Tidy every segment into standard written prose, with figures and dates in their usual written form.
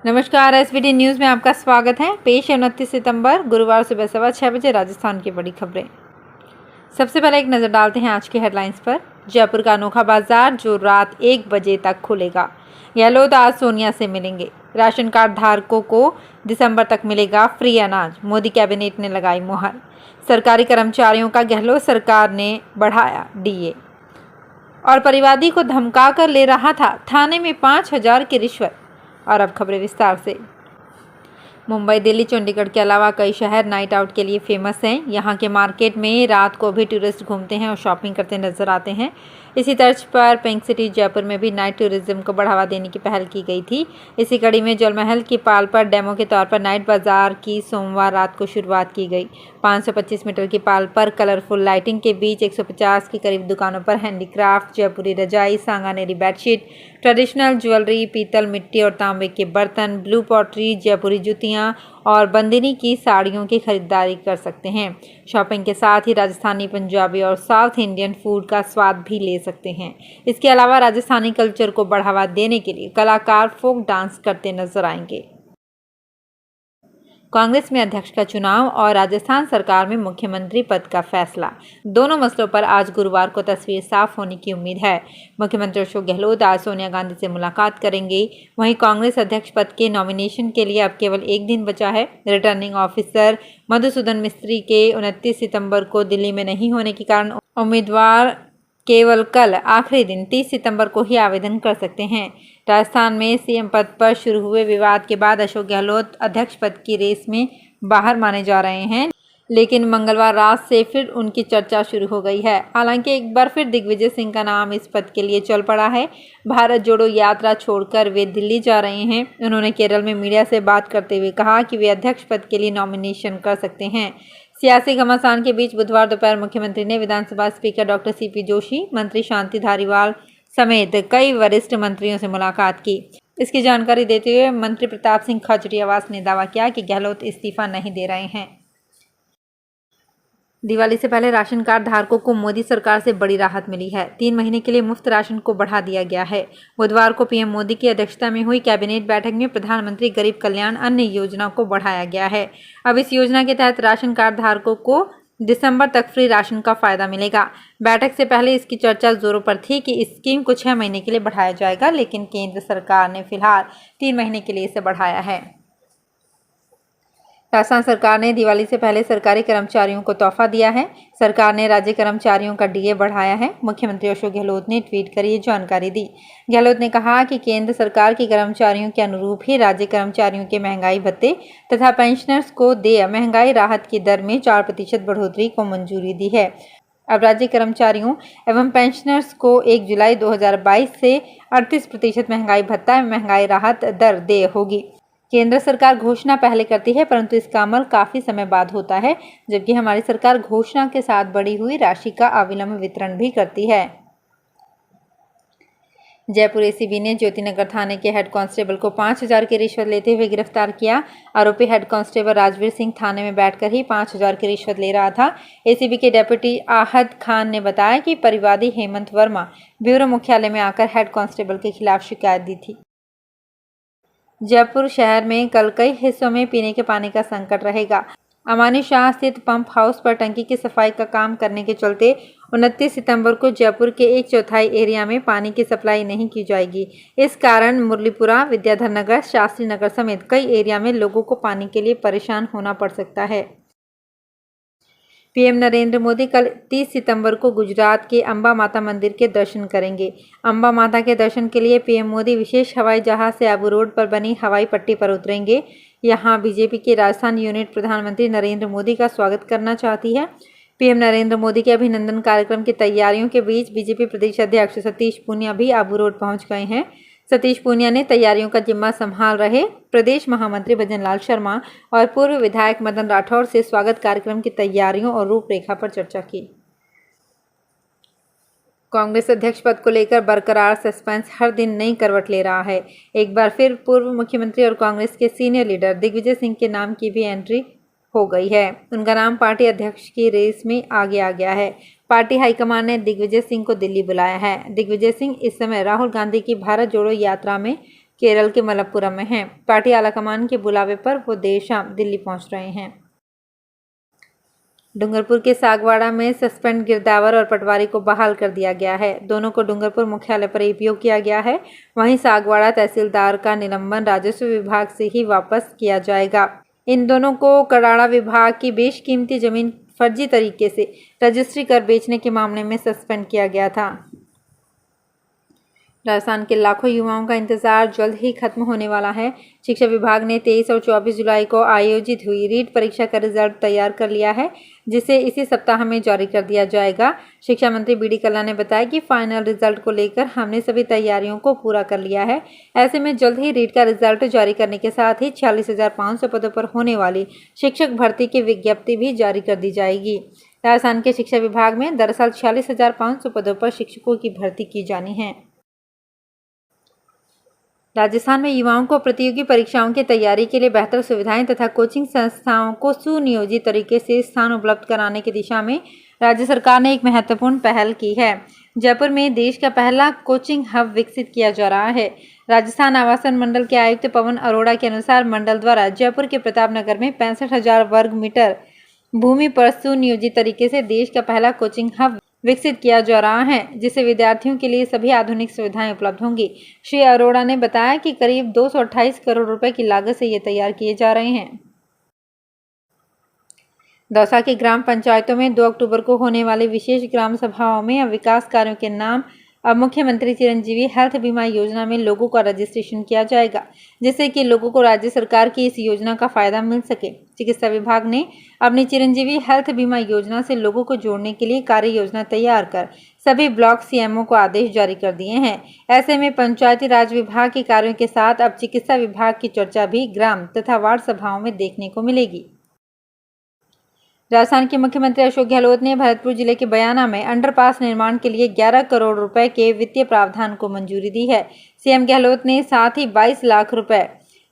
नमस्कार, SBT news में आपका स्वागत है। पेश है 29 सितंबर गुरुवार सुबह 6:15 बजे राजस्थान की बड़ी खबरें। सबसे पहले एक नज़र डालते हैं आज की हेडलाइंस पर। जयपुर का अनोखा बाजार जो रात 1 बजे तक खुलेगा। गहलोत आज सोनिया से मिलेंगे। राशन कार्ड धारकों को दिसंबर तक मिलेगा फ्री अनाज। मोदी कैबिनेट ने लगाई मुहर। सरकारी कर्मचारियों का गहलोत सरकार ने बढ़ाया डीए। और परिवादी को धमका कर ले रहा था थाने में 5,000 की रिश्वत। और अब खबरें विस्तार से। मुंबई, दिल्ली, चंडीगढ़ के अलावा कई शहर नाइट आउट के लिए फेमस हैं। यहाँ के मार्केट में रात को भी टूरिस्ट घूमते हैं और शॉपिंग करते नजर आते हैं। इसी तर्ज पर पिंक सिटी जयपुर में भी नाइट टूरिज्म को बढ़ावा देने की पहल की गई थी। इसी कड़ी में जलमहल की पाल पर डेमो के तौर पर नाइट बाजार की सोमवार रात को शुरुआत की गई। 525 मीटर की पाल पर कलरफुल लाइटिंग के बीच 150 के करीब दुकानों पर हैंडीक्राफ्ट, जयपुरी रजाई, सांगानेरी बेडशीट, ट्रेडिशनल ज्वेलरी, पीतल, मिट्टी और तांबे के बर्तन, ब्लू पॉटरी, जयपुरी जुतियाँ और बंदिनी की साड़ियों की खरीदारी कर सकते हैं। शॉपिंग के साथ ही राजस्थानी, पंजाबी और साउथ इंडियन फूड का स्वाद भी ले सकते हैं। इसके अलावा राजस्थानी कल्चर को बढ़ावा देने के लिए कलाकार फोक डांस करते नजर आएंगे। कांग्रेस में अध्यक्ष का चुनाव और राजस्थान सरकार में मुख्यमंत्री पद का फैसला, दोनों मसलों पर आज गुरुवार को तस्वीर साफ होने की उम्मीद है। मुख्यमंत्री अशोक गहलोत आज सोनिया गांधी से मुलाकात करेंगे। वहीं कांग्रेस अध्यक्ष पद के नॉमिनेशन के लिए अब केवल एक दिन बचा है। रिटर्निंग ऑफिसर मधुसूदन मिस्त्री के 29 सितंबर को दिल्ली में नहीं होने के कारण उम्मीदवार केवल कल आखिरी दिन 30 सितंबर को ही आवेदन कर सकते हैं। राजस्थान में सीएम पद पर शुरू हुए विवाद के बाद अशोक गहलोत अध्यक्ष पद की रेस में बाहर माने जा रहे हैं, लेकिन मंगलवार रात से फिर उनकी चर्चा शुरू हो गई है। हालांकि एक बार फिर दिग्विजय सिंह का नाम इस पद के लिए चल पड़ा है। भारत जोड़ो यात्रा छोड़कर वे दिल्ली जा रहे हैं। उन्होंने केरल में मीडिया से बात करते हुए कहा कि वे अध्यक्ष पद के लिए नॉमिनेशन कर सकते हैं। सियासी घमासान के बीच बुधवार दोपहर मुख्यमंत्री ने विधानसभा स्पीकर डॉक्टर सीपी जोशी, मंत्री शांति धारीवाल समेत कई वरिष्ठ मंत्रियों से मुलाकात की। इसकी जानकारी देते हुए मंत्री प्रताप सिंह खाचरियावास ने दावा किया कि गहलोत इस्तीफा नहीं दे रहे हैं। दिवाली से पहले राशन कार्ड धारकों को मोदी सरकार से बड़ी राहत मिली है। 3 महीने के लिए मुफ्त राशन को बढ़ा दिया गया है। बुधवार को पीएम मोदी की अध्यक्षता में हुई कैबिनेट बैठक में प्रधानमंत्री गरीब कल्याण अन्न योजना को बढ़ाया गया है। अब इस योजना के तहत राशन कार्ड धारकों को दिसंबर तक फ्री राशन का फायदा मिलेगा। बैठक से पहले इसकी चर्चा जोरों पर थी कि इस स्कीम को 6 महीने के लिए बढ़ाया जाएगा, लेकिन केंद्र सरकार ने फिलहाल 3 महीने के लिए इसे बढ़ाया है। राजस्थान सरकार ने दिवाली से पहले सरकारी कर्मचारियों को तोहफा दिया है। सरकार ने राज्य कर्मचारियों का डीए बढ़ाया है। मुख्यमंत्री अशोक गहलोत ने ट्वीट कर ये जानकारी दी। गहलोत ने कहा कि केंद्र सरकार के कर्मचारियों के अनुरूप ही राज्य कर्मचारियों के महंगाई भत्ते तथा पेंशनर्स को देय महंगाई राहत की दर में 4% बढ़ोतरी को मंजूरी दी है। अब राज्य कर्मचारियों एवं पेंशनर्स को 1 जुलाई 2022 से 38% महंगाई भत्ता एवं महंगाई राहत दर देय होगी। केंद्र सरकार घोषणा पहले करती है, परंतु इसका अमल काफी समय बाद होता है, जबकि हमारी सरकार घोषणा के साथ बढ़ी हुई राशि का अविलंब वितरण भी करती है। जयपुर एसीबी ने ज्योतिनगर थाने के हेड कांस्टेबल को 5,000 की रिश्वत लेते हुए गिरफ्तार किया। आरोपी हेड कांस्टेबल राजवीर सिंह थाने में बैठकर ही 5,000 की रिश्वत ले रहा था। एसीबी के डेप्यूटी आहद खान ने बताया कि परिवादी हेमंत वर्मा ब्यूरो मुख्यालय में आकर हेड कांस्टेबल के खिलाफ शिकायत दी थी। जयपुर शहर में कल कई हिस्सों में पीने के पानी का संकट रहेगा। अमानी शाह स्थित पंप हाउस पर टंकी की सफाई का काम करने के चलते 29 सितंबर को जयपुर के 1/4 एरिया में पानी की सप्लाई नहीं की जाएगी। इस कारण मुरलीपुरा, विद्याधर नगर, शास्त्री नगर समेत कई एरिया में लोगों को पानी के लिए परेशान होना पड़ सकता है। पीएम नरेंद्र मोदी कल 30 सितंबर को गुजरात के अंबा माता मंदिर के दर्शन करेंगे। अंबा माता के दर्शन के लिए पीएम मोदी विशेष हवाई जहाज से आबू रोड पर बनी हवाई पट्टी पर उतरेंगे। यहां बीजेपी की राजस्थान यूनिट प्रधानमंत्री नरेंद्र मोदी का स्वागत करना चाहती है। पीएम नरेंद्र मोदी के अभिनंदन कार्यक्रम की तैयारियों के बीच बीजेपी प्रदेश अध्यक्ष सतीश पूनिया भी आबू रोड पहुंच गए हैं। सतीश पूनिया ने तैयारियों का जिम्मा संभाल रहे प्रदेश महामंत्री भजनलाल शर्मा और पूर्व विधायक मदन राठौर से स्वागत कार्यक्रम की तैयारियों और रूपरेखा पर चर्चा की। कांग्रेस अध्यक्ष पद को लेकर बरकरार सस्पेंस हर दिन नई करवट ले रहा है। एक बार फिर पूर्व मुख्यमंत्री और कांग्रेस के सीनियर लीडर दिग्विजय सिंह के नाम की भी एंट्री हो गई है। उनका नाम पार्टी अध्यक्ष की रेस में आगे आ गया है। पार्टी हाईकमान ने दिग्विजय सिंह को दिल्ली बुलाया है। दिग्विजय सिंह इस समय राहुल गांधी की भारत जोड़ो यात्रा में केरल के मलप्पुरम में हैं। पार्टी आलाकमान के बुलावे पर वो देर शाम दिल्ली पहुंच रहे हैं। डूंगरपुर के सागवाड़ा में सस्पेंड गिरदावर और पटवारी को बहाल कर दिया गया है। दोनों को डूंगरपुर मुख्यालय पर एपीओ किया गया है। वहीं सागवाड़ा तहसीलदार का निलंबन राजस्व विभाग से ही वापस किया जाएगा। इन दोनों को कड़ाड़ा विभाग की बेशकीमती जमीन फर्जी तरीके से रजिस्ट्री कर बेचने के मामले में सस्पेंड किया गया था। राजस्थान के लाखों युवाओं का इंतजार जल्द ही खत्म होने वाला है। शिक्षा विभाग ने 23 और 24 जुलाई को आयोजित हुई रीट परीक्षा का रिजल्ट तैयार कर लिया है, जिसे इसी सप्ताह में जारी कर दिया जाएगा। शिक्षा मंत्री बीडी कल्ला ने बताया कि फाइनल रिजल्ट को लेकर हमने सभी तैयारियों को पूरा कर लिया है। ऐसे में जल्द ही रीट का रिजल्ट जारी करने के साथ ही 46,500 पदों पर होने वाली शिक्षक भर्ती की विज्ञप्ति भी जारी कर दी जाएगी। राजस्थान के शिक्षा विभाग में दरअसल 46,500 पदों पर शिक्षकों की भर्ती की जानी है। राजस्थान में युवाओं को प्रतियोगी परीक्षाओं की तैयारी के लिए बेहतर सुविधाएं तथा कोचिंग संस्थाओं को सुनियोजित तरीके से स्थान उपलब्ध कराने की दिशा में राज्य सरकार ने एक महत्वपूर्ण पहल की है। जयपुर में देश का पहला कोचिंग हब विकसित किया जा रहा है। राजस्थान आवासन मंडल के आयुक्त पवन अरोड़ा के अनुसार मंडल द्वारा जयपुर के प्रताप नगर में 65,000 वर्ग मीटर भूमि पर सुनियोजित तरीके से देश का पहला कोचिंग हब विकसित किया जा रहा है, जिससे विद्यार्थियों के लिए सभी आधुनिक सुविधाएं उपलब्ध होंगी। श्री अरोड़ा ने बताया कि करीब 228 करोड़ रुपए की लागत से ये तैयार किए जा रहे हैं। दौसा की ग्राम पंचायतों में 2 अक्टूबर को होने वाली विशेष ग्राम सभाओं में अब विकास कार्यों के नाम अब मुख्यमंत्री चिरंजीवी हेल्थ बीमा योजना में लोगों का रजिस्ट्रेशन किया जाएगा, जिससे कि लोगों को राज्य सरकार की इस योजना का फायदा मिल सके। चिकित्सा विभाग ने अपनी चिरंजीवी हेल्थ बीमा योजना से लोगों को जोड़ने के लिए कार्य योजना तैयार कर सभी ब्लॉक सीएमओ को आदेश जारी कर दिए हैं। ऐसे में पंचायती राज विभाग के कार्यों के साथ अब चिकित्सा विभाग की चर्चा भी ग्राम तथा वार्ड सभाओं में देखने को मिलेगी। राजस्थान के मुख्यमंत्री अशोक गहलोत ने भरतपुर जिले के बयाना में अंडरपास निर्माण के लिए 11 करोड़ रुपए के वित्तीय प्रावधान को मंजूरी दी है। सीएम गहलोत ने साथ ही 22 लाख रुपए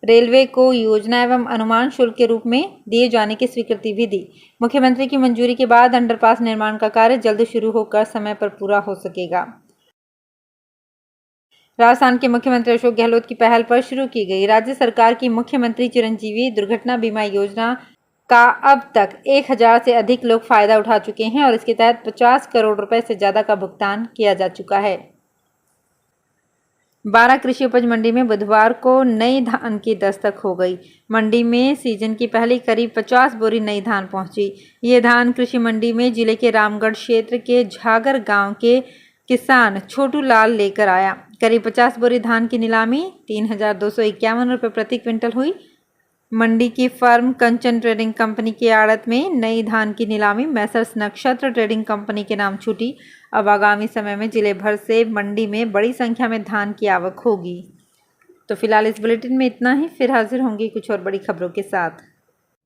रेलवे को योजना एवं अनुमान शुल्क के रूप में दिए जाने की स्वीकृति भी दी। मुख्यमंत्री की मंजूरी के बाद अंडरपास निर्माण का कार्य जल्द शुरू होकर समय पर पूरा हो सकेगा। राजस्थान के मुख्यमंत्री अशोक गहलोत की पहल पर शुरू की गई राज्य सरकार की मुख्यमंत्री चिरंजीवी दुर्घटना बीमा योजना का अब तक 1000 से अधिक लोग फायदा उठा चुके हैं और इसके तहत 50 करोड़ रुपए से ज्यादा का भुगतान किया जा चुका है। 12 कृषि उपज मंडी में बुधवार को नई धान की दस्तक हो गई। मंडी में सीजन की पहली करीब 50 बोरी नई धान पहुंची। ये धान कृषि मंडी में जिले के रामगढ़ क्षेत्र के झागर गांव के किसान छोटू लाल लेकर आया। करीब 50 बोरी धान की नीलामी 3,251 रुपये प्रति क्विंटल हुई। मंडी की फर्म कंचन ट्रेडिंग कंपनी की आड़त में नई धान की नीलामी मैसर्स नक्षत्र ट्रेडिंग कंपनी के नाम छूटी। अब आगामी समय में जिले भर से मंडी में बड़ी संख्या में धान की आवक होगी। तो फिलहाल इस बुलेटिन में इतना ही, फिर हाजिर होंगी कुछ और बड़ी खबरों के साथ।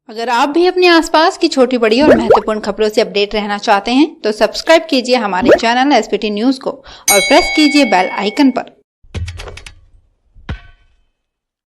अगर आप भी अपने आसपास की छोटी बड़ी और महत्वपूर्ण खबरों से अपडेट रहना चाहते हैं तो सब्सक्राइब कीजिए हमारे चैनल एसपीटी न्यूज को और प्रेस कीजिए बेल आइकन पर।